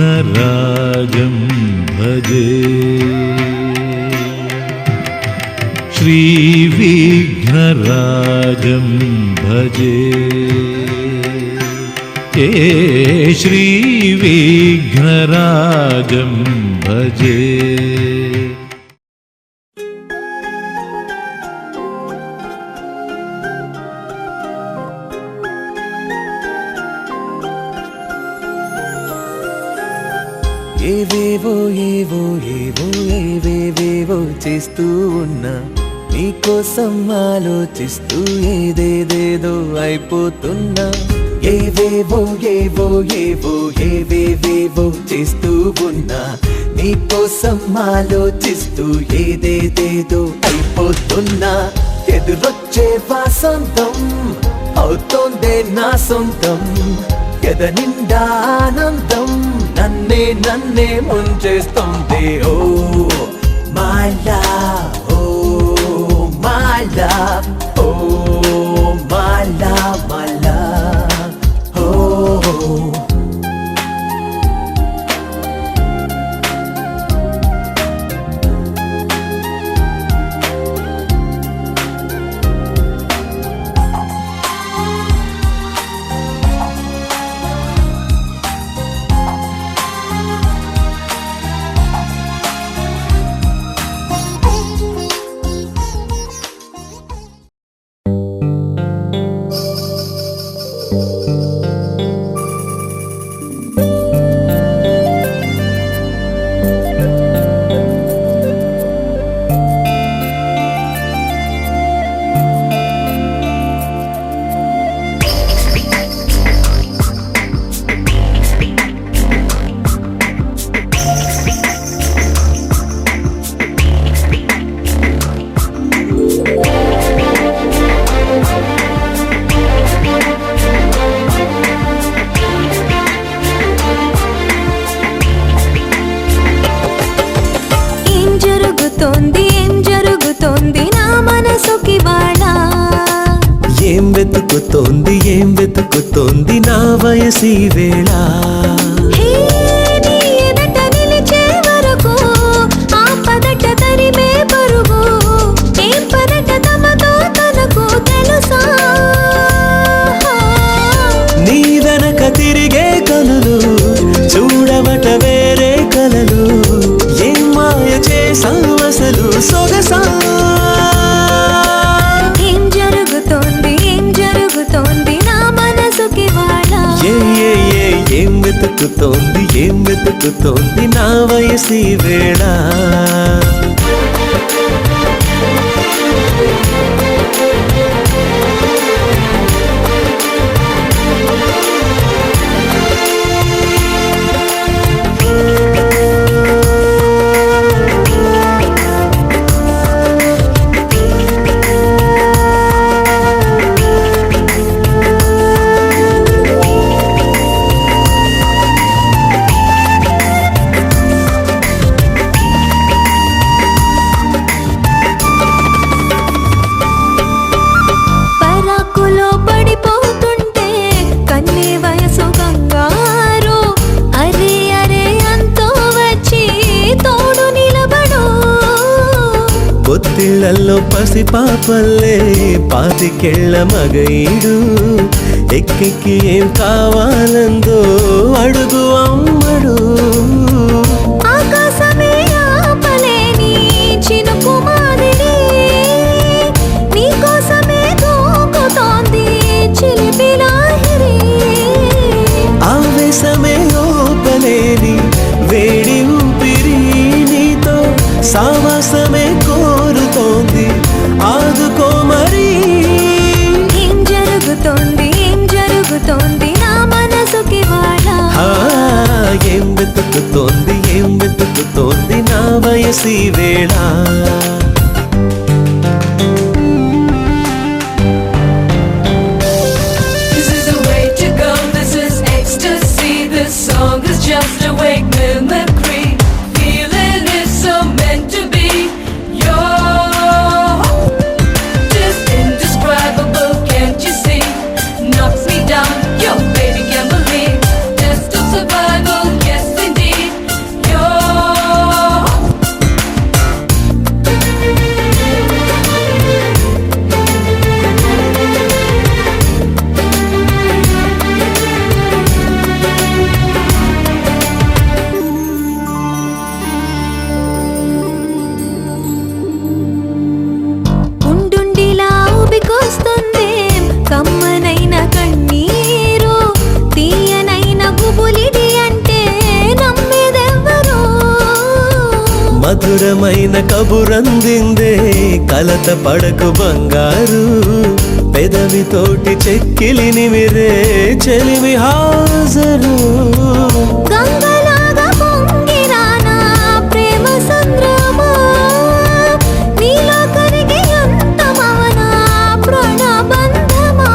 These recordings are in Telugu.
श्रीविघ्नराजं भजे श्रीविघ्नराजं भजे श्रीविघ्नराजं भजे। ఏవేవో ఏవో ఏవో ఏవేవేవో చేస్తూ ఉన్నా నీకోసం ఆలోచిస్తూ ఏదేదేదో అయిపోతున్నా ఏవేవో ఏవో ఏవో ఏవేవేవో చేస్తూ ఉన్నా నీకోసం ఆలోచిస్తూ ఏదేదేదో అయిపోతున్నా ఎదురొచ్చే వాసంతం అవుతోందే నా సొంతం ఎద నిండా ఆనందం నన్నే ముంచేస్తుంది oh my love oh my love oh my love my love oh ఏం వెతుకుతోంది నా వయసి వేళ నీ వెనక తిరిగే కనులు చూడవట వేరే కలలు ఏం మాయ చేసావు అసలు సొగసా ఏం వెతుకుతోంది నా వయసి వేళ పొత్తిళ్లలో పసిపాపల్లే పాతికెళ్ళ మగైడు ఎక్కెక్కి ఏం కావాలందో అడుగు అమ్మడు ఆకాశమే ఆపలేని చినుకు మాదిరి నీకోసమే దూకుతోంది చిలిపి లాహిరి ఆవేశమే ఓపలేని వేడి ఊపిరి నీతో సావాసమే కోరుతోంది ఆదుకో మరి ఏం జరుగుతోంది నా మనసుకి వాళ్ళ ఏం వెతుకుతోంది నా వయసి వేళ Just a wake mimicry, feeling is so meant to be. You're just indescribable, can't you see? Knocks me down, your baby can't believe. Just a మధురమైన కబురందిందే కలత పడకు బంగారు పెదవితోటి చెక్కిలిని మిరే చెలిమి హాజరు గంగలాగా పొంగిరానా ప్రేమ సంద్రమా నీలో కరిగి అంతమవనా ప్రాణబంధమా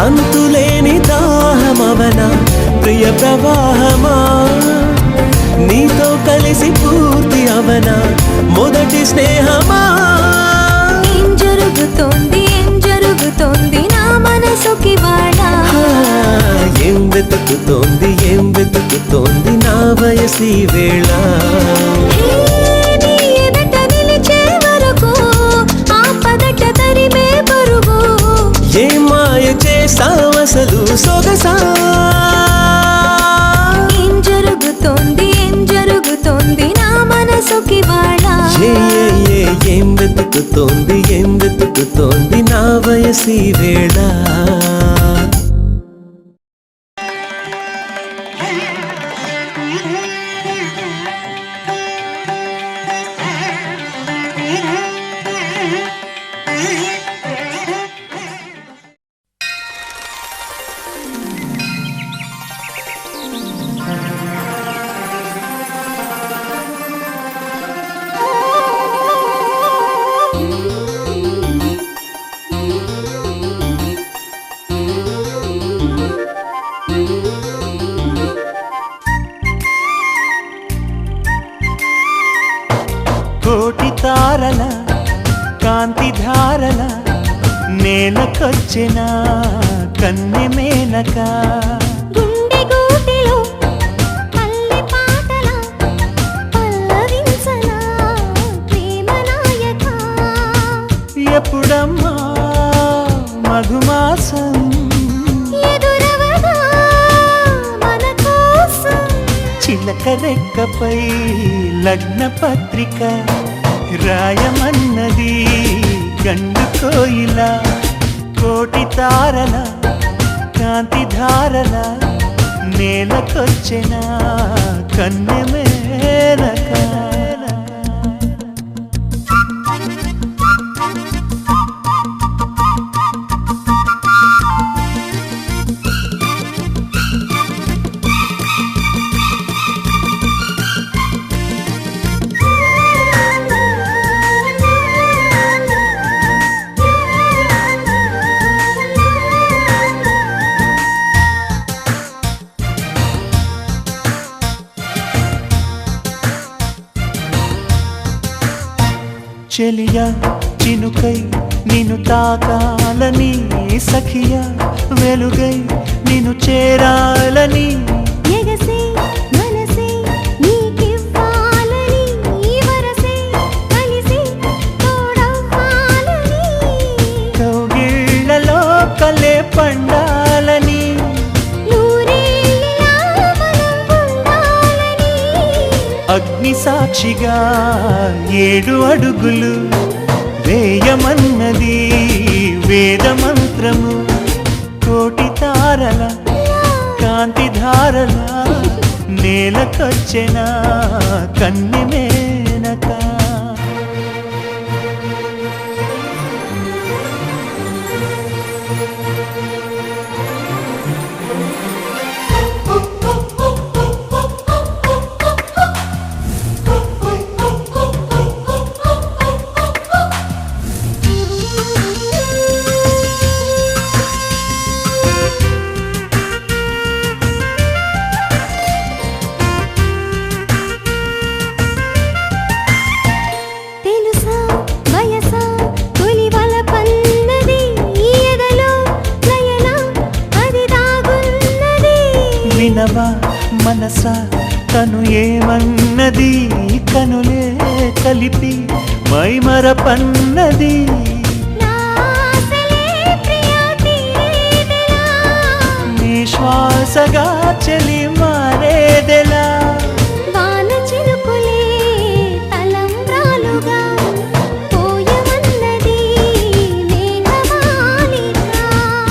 అంతులేని దాహమవనా ప్రియ ప్రవాహమా నీతో కలిసి పూర్తి అవనా మొదటి స్నేహమా ఏం జరుగుతోంది నా మనసుకి వాళ్ళ ఏం వెతుకుతోంది నా వయసి వేళ నీ ఎదట నిలిచే వరకు ఆ పదట తరిమే పరుగు ఏ మాయ చేసావసలు సొగసా ఏం జరుగుతోంది నా మనసుకి వాళ్ళ ఏం వెతుకుతోంది నా వయసి వేళ కోటి తారల కాంతి ధారల నేలకొచ్చిన కన్నె మేనక గుండె గూటిలో పల్లె పాటల పల్లవించనా ప్రేమ నాయక ఎప్పుడమ్మా మధుమాసం ఎదురవగా మన కోసం చిలక రెక్కపై లగ్న పత్రిక రాయమన్నది గండు కోయిల కోటి తారల కాంతి ధారల నేలకొచ్చిన కన్నె మేనక చెలియా చినుకై నిన్ను తాకాలని సఖియా వెలుగై నిన్ను చేరాలని ఎగసే మనసే నీకివ్వాలని వరసే కలిసి తోడవ్వాలని కౌగిళ్లలో కలే పండాలని నూరేళ్ళ మనం ఉండాలని అగ్ని సాక్షిగా 7 అడుగులు వేయమన్నది వేద మంత్రము కోటి తారల కాంతి ధారల నేలకొచ్చిన కన్నె మేనక వినవా మనసా తను ఏమన్నది కనులే కలిపి మైమరపన్నది నీ శ్వాసగా చెలి మారేదెలా వాన చినుకులే తలంబ్రాలుగా పోయమన్నది మేఘమాలిక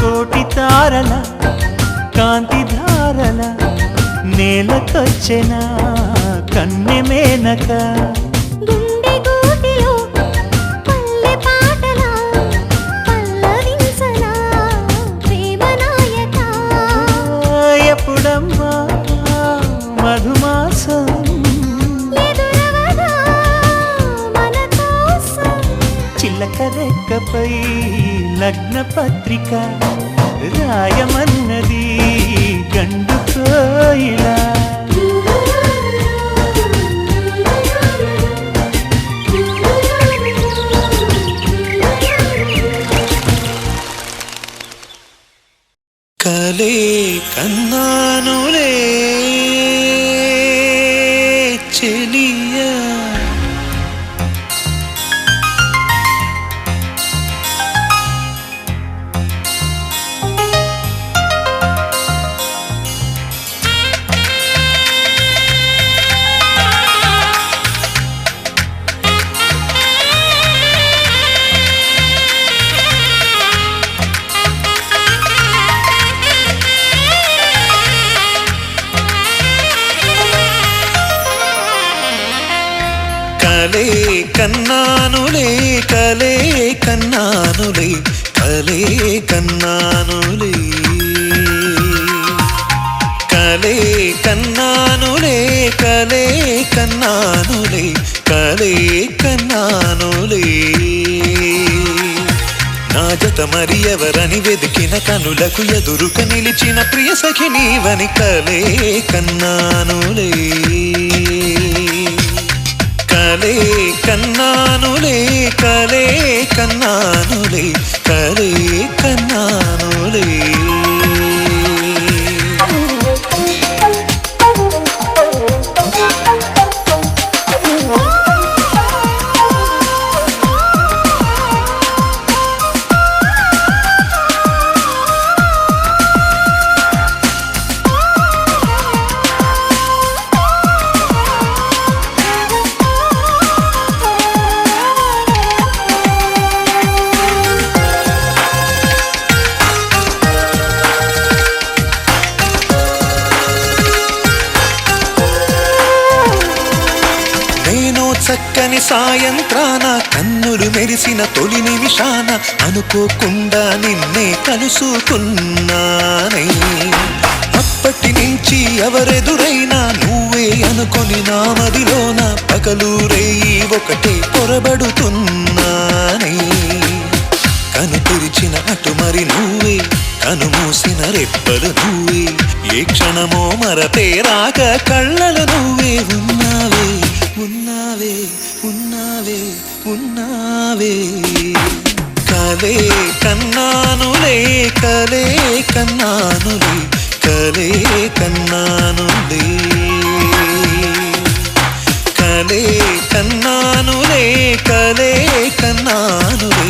కోటి తారల కాంతి ధారల నేలకొచ్చిన కన్నె మేనక గుండె గూటిలో పల్లె పాటలా పల్లవించనా ప్రేమ నాయక ఎప్పుడమ్మా మధుమాసం ఎదురవదా మన కోసం చిల్లక రెక్కపై లగ్న పత్రిక రాయమన్నది గండు కోయిలా కలే కన్నానులే చెలియా కలే కన్నానులే కలే కన్నానులే కలే కన్నానులే కలే కన్నానులే కలే కన్నానులే కలే కన్నానులే నా జత మరి ఎవరని వెదికిన కనులకు ఎదురుక నిలిచిన ప్రియ సఖి నీవని కలే కన్నానులే కలే కన్నానులే కలే కన్నానులే కలే కన్నానులే చక్కని సాయంత్రాన కన్నులు మెరిసిన తొలి నిమిషాన అనుకోకుండా నిన్నే కలుసుకున్నానే అప్పటి నుంచి ఎవరెదురైనా నువ్వే అనుకొని నా మదిలోన పగలు రేయి ఒకటే పొరబడుతున్నానే కను తెరిచిన అటు మరి నువ్వే కను మూసిన రెప్పలు నువ్వే ఏ క్షణమో మరపే రాక కళ్ళలు నువ్వే ఉన్నావే ఉన్నావే ఉన్నావే ఉన్నావే కలే కన్నానులే కలే కన్నానులే కలే కన్నానులే కలే కన్నానులే కలే కన్నానులే